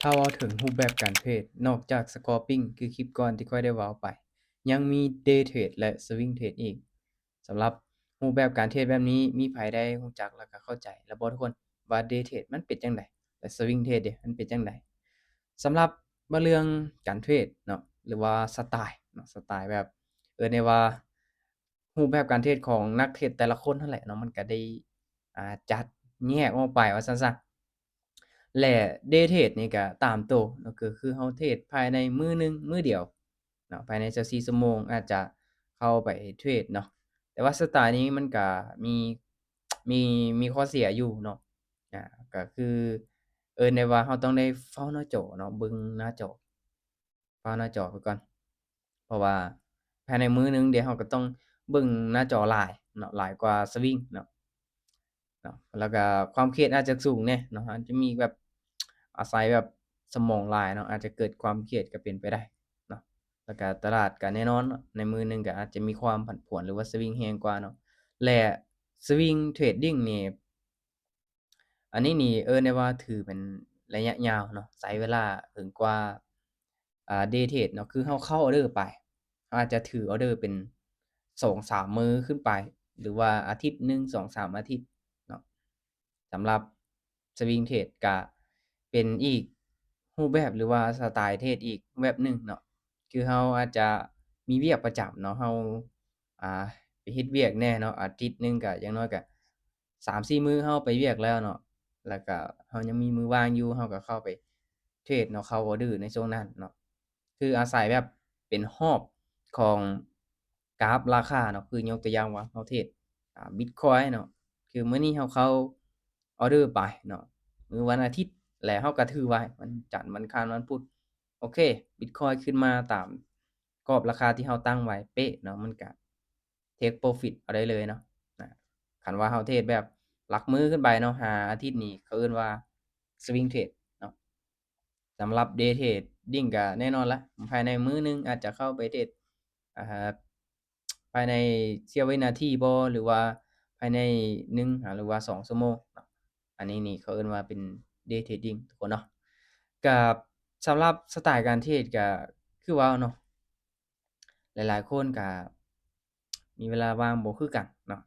ถ้าเว้าถึงรูปแบบการเทรดนอกจาก Scalping คือคลิปก่อนที่ข้อยได้เว้าไปยังมี Day Trade และ Swing Trade อีกสำหรับรูปแบบการเทรดแบบนี้มีไผได้รู้จักแล้วก็เข้าใจแล้วบ่ทุกคนว่า Day Trade มันเป็นจั่งใดและ Swing Trade เดะมันเป็นจั่งใดสำหรับเรื่องการเทรดเนาะหรือว่าสไตล์เนาะสไตล์แบบได้ว่ารูปแบบการเทรดของนักเทรดแต่ละคนนั่นแหละเนาะมันก็ได้จัดแยกออกไปว่าซั่นซะ และ Day Trade นี่ก็ตามตัวเนาะก็คือเราเทรดภายในมื้อหนึ่งมื้อเดียวเนาะภายใน24ชั่วโมงอาจจะเข้าไปเทรดเนาะแต่ว่าสไตล์นี้มันก็มีมีมีข้อเสียอยู่เนาะก็คือได้ว่าเราต้องได้เฝ้าหน้าจอเนาะเบิ่งหน้าจอเฝ้าหน้าจอไปก่อนเพราะว่าภายในมื้อหนึ่งเดี๋ยวเราก็ต้องเบิ่งหน้าจอหลายเนาะหลายกว่าสวิงเนาะ เนาะแล้วก็ความเครียดอาจจะสูงแหน่เนาะอาจจะมีแบบอาศัยแบบสมองหลายเนาะอาจจะเกิดความเครียดก็เป็นไปได้เนาะแล้วก็ตลาดก็แน่นอนเนาะในมื้อหนึ่งก็อาจจะมีความผันผวนหรือว่าสวิงแรงกว่าเนาะและสวิงเทรดดิงนี่อันนี้นี่ได้ว่าถือเป็นระยะยาวเนาะใช้เวลาถึงกว่าDay Trade เนาะคือเราเข้าออร์เดอร์ไปเราอาจจะถือออร์เดอร์เป็น2-3มื้อขึ้นไปหรือว่าอาทิตย์หนึ่ง2-3อาทิตย์เนาะ สำหรับ Swing Trade ก็เป็นอีกรูปแบบหรือว่าสไตล์เทรดอีกรูปแบบหนึ่งเนาะคือเราอาจจะมีเวียกประจำเนาะเราอ่าไปเฮ็ดเวียกแหน่เนาะอาทิตย์หนึ่งก็อย่างน้อยก็3-4มื้อเราไปเวียกแล้วเนาะแล้วก็เรายังมีมื้อว่างอยู่เราก็เข้าไปเทรดเนาะเข้าออร์เดอร์ในช่วงนั้นเนาะคืออาศัยแบบเป็นรอบของกราฟราคาเนาะคือยกตัวอย่างว่าเราเทรดบิตคอยน์เนาะ คือมื้อนี้เราเข้าออร์เดอร์ไปเนาะมื้อวันอาทิตย์แล้วเราก็ถือไว้วันจันทร์วันอังคารวันพุธโอเคบิตคอยน์ขึ้นมาตามกรอบราคาที่เราตั้งไว้เป๊ะเนาะมันก็เทกโพรฟิตเอาได้เลยเนาะคันว่าเราเทรดแบบหลักมื้อขึ้นไปเนาะหาอาทิตย์นี้เขาเอิ้นว่า Swing Trade เนาะสำหรับ Day Trading ก็แน่นอนแล้วภายในมื้อหนึ่งอาจจะเข้าไปเทรดอ่าภายในเสี้ยววินาทีบ่หรือว่าภายใน1หรือว่า2ชั่วโมงเนาะอันนี้นี่เขาเอิ้นว่าเป็น Day Trading ทุกคนเนาะก็สำหรับสไตล์การเทรดก็คือว่าเนาะหลายๆคนก็มีเวลาว่างบ่คือกันเนาะ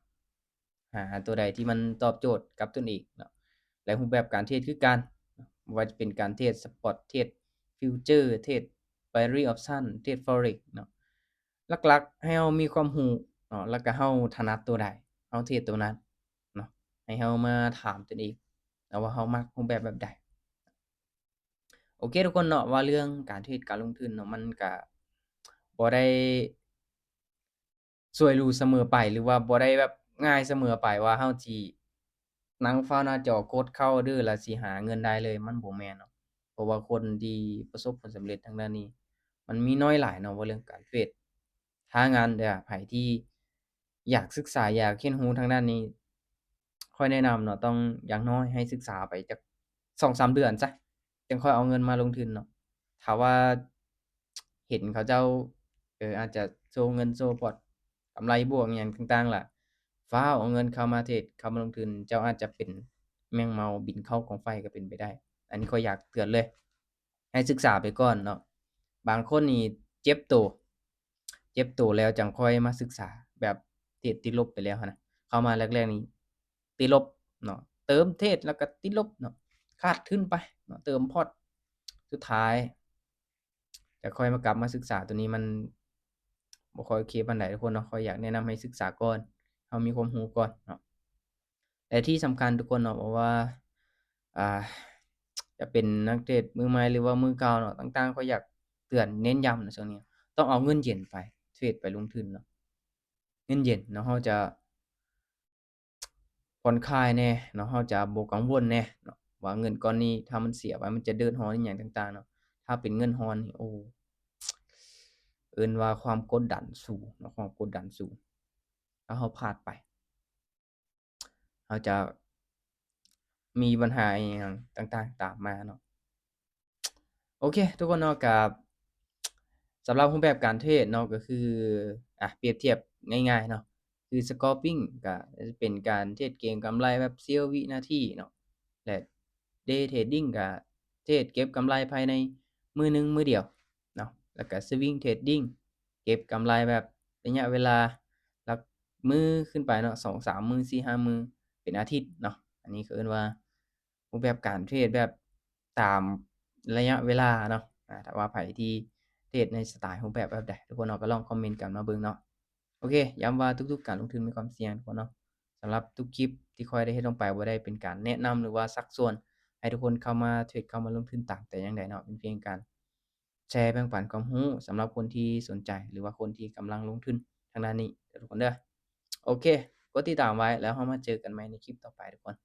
หาตัวใดที่มันตอบโจทย์กับตนเองเนาะและรูปแบบการเทรดคือกันเนาะบ่ว่าจะเป็นการเทรดสปอตเทรดฟิวเจอร์เทรด Binary Option เทรด Forex เนาะ หลักๆให้เรามีความรู้เนาะแล้วก็เราถนัดตัวใดเราเทรดตัวนั้นเนาะให้เรามาถามตนเองเนาะว่าเรามักรูปแบบใดโอเคทุกคนเนาะว่าเรื่องการเทรดการลงทุนเนาะมันก็บ่ได้สวยหรูเสมอไปหรือว่าบ่ได้แบบง่ายเสมอไปว่าเราสินั่งเฝ้าหน้าจอกดเข้าเด้อแล้วสิหาเงินได้เลยมันบ่แม่นเนาะเพราะว่าคนที่ประสบผลสำเร็จทางด้านนี้มันมีน้อยหลายเนาะว่าเรื่องการเทรด ถ้างั้นเด้อไผที่อยากศึกษาอยากเรียนรู้ทางด้านนี้ข้อยแนะนำเนาะต้องอย่างน้อยให้ศึกษาไปจัก2-3เดือนซะจั่งค่อยเอาเงินมาลงทุนเนาะถ้าว่าเห็นเขาเจ้าอาจจะโชว์เงินโชว์พอร์ตกำไรบวกอิหยังต่างๆล่ะฟ้าวเอาเงินเข้ามาเทรดเข้ามาลงทุนเจ้าอาจจะเป็นแมงเม่าบินเข้ากองไฟก็เป็นไปได้อันนี้ข้อยอยากเตือนเลยให้ศึกษาไปก่อนเนาะบางคนนี่เจ็บโต เจ็บตัวแล้วจั่งค่อยมาศึกษาแบบเทรดติดลบไปแล้วหั้นน่ะเข้ามาแรกๆนี่ติดลบเนาะเติมเทรดแล้วก็ติดลบเนาะขาดทุนไปเนาะเติมพอร์ตสุดท้ายจะค่อยมากลับมาศึกษาตัวนี้มันบ่ค่อยโอเคปานใดทุกคนเนาะข้อยอยากแนะนำให้ศึกษาก่อนเรามีความรู้ก่อนเนาะและที่สำคัญทุกคนเนาะบ่ว่าอ่าจะเป็นนักเทรดมือใหม่หรือว่ามือเก่าเนาะต่างๆข้อยอยากเตือนเน้นย้ำนะช่วงนี้ต้องเอาเงินเย็นไปเทรดไปลงทุนเนาะ เย็นๆเนาะเราจะผ่อนคลายแหน่เนาะเราจะบ่กังวลแหน่เนาะว่าเงินก้อนนี้ถ้ามันเสียไปมันจะเดือดร้อนอิหยังต่างๆเนาะถ้าเป็นเงินร้อนนี่โอ้เอิ้นว่าความกดดันสูงเนาะความกดดันสูงถ้าเราพลาดไปเราจะมีปัญหาอิหยังต่างๆตามมาเนาะโอเคทุกคนเนาะก็สำหรับรูปแบบการเทรดเนาะก็คือเปรียบเทียบง่ายๆเนาะคือ Scalping ก็จะเป็นการเทรดเก็งกำไรแบบเสี้ยววินาทีเนาะและ Day Trading ก็ เทรดเก็บกำไรภายในมื้อหนึ่งมื้อเดียวเนาะแล้วก็ Swing Trading เก็บกำไรแบบระยะเวลาหลักมื้อขึ้นไปเนาะ2-3มื้อ4-5มื้อเป็นอาทิตย์เนาะอันนี้เขาเอิ้นว่ารูปแบบการเทรดแบบตามระยะเวลาเนาะถ้าว่าไผที่เทรดในสไตล์รูปแบบใดทุกคนเนาะก็ลองคอมเมนต์กันมาเบิ่งเนาะโอเคย้ำว่าทุกๆการลงทุนมีความเสี่ยงทุกคนเนาะสำหรับทุกคลิปที่ข้อยได้เฮ็ดลงไปบ่ได้เป็นการแนะนำหรือว่าชักชวนให้ทุกคนเข้ามาเทรดเข้ามาลงทุนตามแต่อย่างใดเนาะเป็นเพียงการแชร์แบ่งปันความรู้สำหรับคนที่สนใจหรือว่าคนที่กำลังลงทุนทางด้านนี้เด้อทุกคนเด้อโอเคกดติดตามไว้แล้วเรามาเจอกันใหม่ในคลิปต่อไปทุกคน